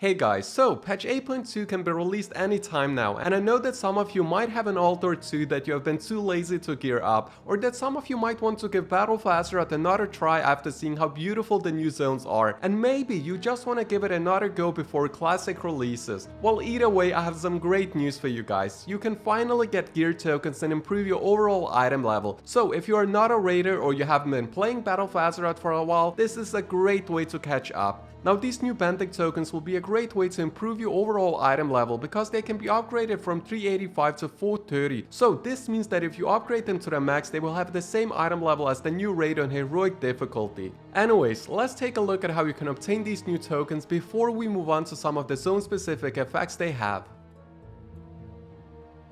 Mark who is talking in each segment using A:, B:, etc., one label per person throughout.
A: Hey guys, so patch 8.2 can be released anytime now, and I know that some of you might have an alt or two that you have been too lazy to gear up, or that some of you might want to give Battle for Azshara another try after seeing how beautiful the new zones are, and maybe you just want to give it another go before classic releases. Well, either way, I have some great news for you guys. You can finally get gear tokens and improve your overall item level. So if you are not a raider or you haven't been playing Battle for Azshara for a while, this is a great way to catch up. Now these new Benthic tokens will be a great way to improve your overall item level because they can be upgraded from 385 to 430. So this means that if you upgrade them to the max, they will have the same item level as the new raid on heroic difficulty. Anyways, let's take a look at how you can obtain these new tokens before we move on to some of the zone specific effects they have.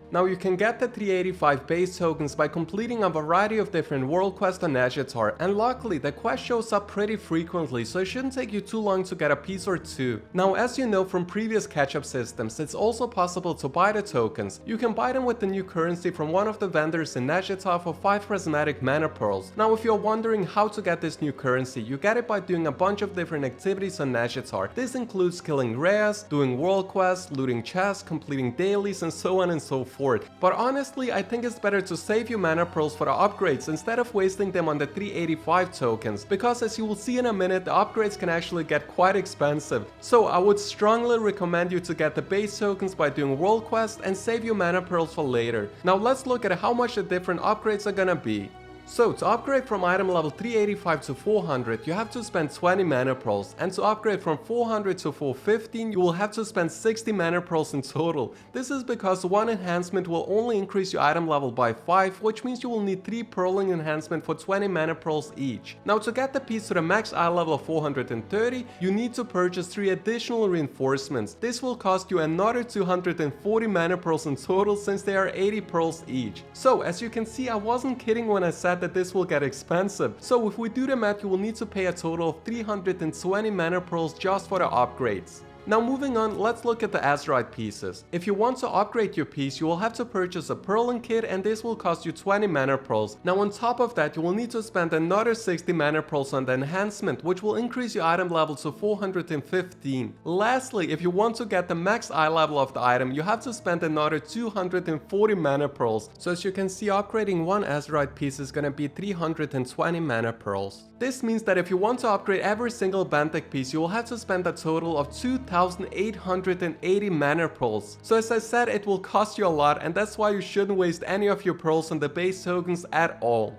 A: Now you can get the 385 base tokens by completing a variety of different world quests on Nazjatar, and luckily the quest shows up pretty frequently, so it shouldn't take you too long to get a piece or two. Now as you know from previous catch-up systems, it's also possible to buy the tokens. You can buy them with the new currency from one of the vendors in Nazjatar for 5 prismatic mana pearls. Now if you're wondering how to get this new currency, you get it by doing a bunch of different activities on Nazjatar. This includes killing rares, doing world quests, looting chests, completing dailies, and so on and so forth. But honestly, I think it's better to save your mana pearls for the upgrades instead of wasting them on the 385 tokens, because as you will see in a minute, the upgrades can actually get quite expensive. So I would strongly recommend you to get the base tokens by doing world quests and save your mana pearls for later. Now let's look at how much the different upgrades are gonna be. So to upgrade from item level 385 to 400, you have to spend 20 mana pearls, and to upgrade from 400 to 415, you will have to spend 60 mana pearls in total. This is because one enhancement will only increase your item level by 5, which means you will need 3 pearling enhancement for 20 mana pearls each. Now to get the piece to the max eye level of 430, you need to purchase 3 additional reinforcements. This will cost you another 240 mana pearls in total, since they are 80 pearls each. So as you can see, I wasn't kidding when I said that this will get expensive. So if we do the math, you will need to pay a total of 320 mana pearls just for the upgrades. Now moving on, let's look at the azerite pieces. If you want to upgrade your piece, you will have to purchase a pearling kit, and this will cost you 20 mana pearls. Now on top of that, you will need to spend another 60 mana pearls on the enhancement, which will increase your item level to 415. Lastly, if you want to get the max eye level of the item, you have to spend another 240 mana pearls. So as you can see, upgrading one azerite piece is gonna be 320 mana pearls. This means that if you want to upgrade every single Benthic piece, you will have to spend a total of 2,880 mana pearls. So as I said, it will cost you a lot, and that's why you shouldn't waste any of your pearls on the base tokens at all.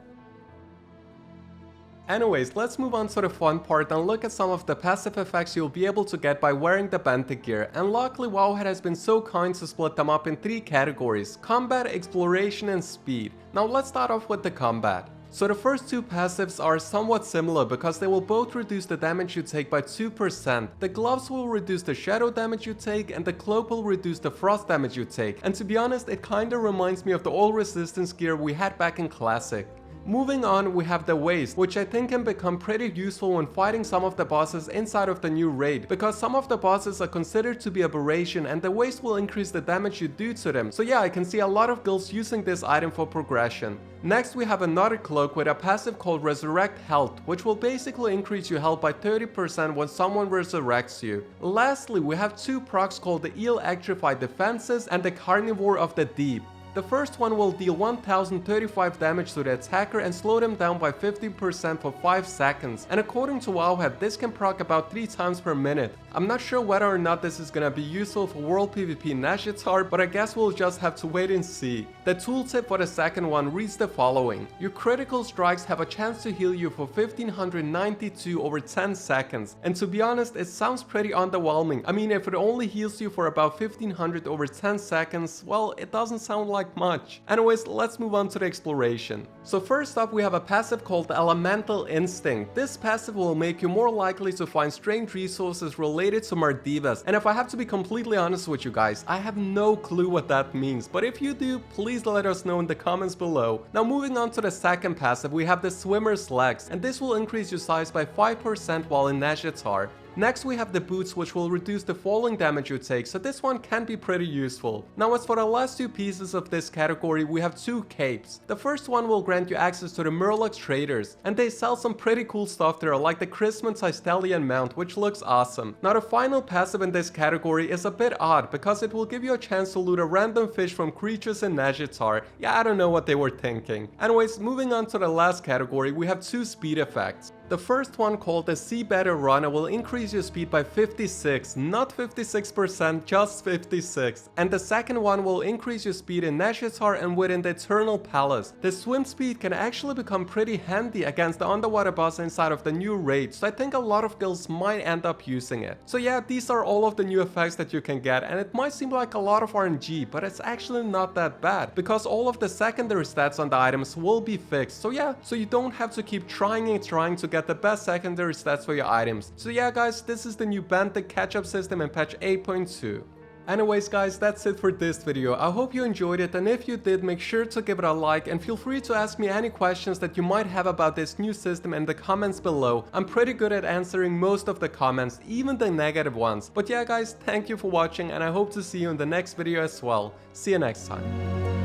A: Anyways, let's move on to the fun part and look at some of the passive effects you'll be able to get by wearing the Benthic gear, and luckily Wowhead has been so kind to split them up in 3 categories: combat, exploration, and speed. Now let's start off with the combat. So the first 2 passives are somewhat similar because they will both reduce the damage you take by 2%. The gloves will reduce the shadow damage you take, and the cloak will reduce the frost damage you take. And to be honest, it kinda reminds me of the old resistance gear we had back in Classic. Moving on, we have the waste, which I think can become pretty useful when fighting some of the bosses inside of the new raid, because some of the bosses are considered to be aberration, and the waste will increase the damage you do to them. So yeah, I can see a lot of guilds using this item for progression. Next, we have another cloak with a passive called Resurrect Health, which will basically increase your health by 30% when someone resurrects you. Lastly, we have 2 procs called the Electrify Defenses and the Carnivore of the Deep. The first one will deal 1035 damage to the attacker and slow them down by 15% for 5 seconds, and according to Wowhead, this can proc about 3 times per minute. I'm not sure whether or not this is gonna be useful for World PvP in Nazjatar, but I guess we'll just have to wait and see. The tooltip for the second one reads the following: your critical strikes have a chance to heal you for 1592 over 10 seconds, and to be honest, it sounds pretty underwhelming. I mean, if it only heals you for about 1500 over 10 seconds, well, it doesn't sound like much. Anyways, let's move on to the exploration. So first up, we have a passive called the Elemental Instinct. This passive will make you more likely to find strange resources related to Mardivas, and if I have to be completely honest with you guys, I have no clue what that means, but if you do, please let us know in the comments below. Now moving on to the second passive, we have the Swimmer's Legs, and this will increase your size by 5% while in Nazjatar. Next we have the boots, which will reduce the falling damage you take, so this one can be pretty useful. Now as for the last two pieces of this category, we have two capes. The first one will grant you access to the Murlocs traders, and they sell some pretty cool stuff there, like the Chrisman Cystelian mount, which looks awesome. Now the final passive in this category is a bit odd, because it will give you a chance to loot a random fish from creatures in Nazjatar. Yeah, I don't know what they were thinking. Anyways, moving on to the last category, we have two speed effects. The first one, called the Sea Better Runner, will increase your speed by 56, not 56%, just 56. And the second one will increase your speed in Nazjatar and within the Eternal Palace. The swim speed can actually become pretty handy against the underwater boss inside of the new raid, so I think a lot of guilds might end up using it. So yeah, these are all of the new effects that you can get, and it might seem like a lot of RNG, but it's actually not that bad, because all of the secondary stats on the items will be fixed. So yeah, so you don't have to keep trying to get the best secondary stats for your items. So yeah guys, this is the new Benthic catch-up system in patch 8.2. Anyways guys, that's it for this video. I hope you enjoyed it, and if you did, make sure to give it a like and feel free to ask me any questions that you might have about this new system in the comments below. I'm pretty good at answering most of the comments, even the negative ones. But yeah guys, thank you for watching, and I hope to see you in the next video as well. See you next time.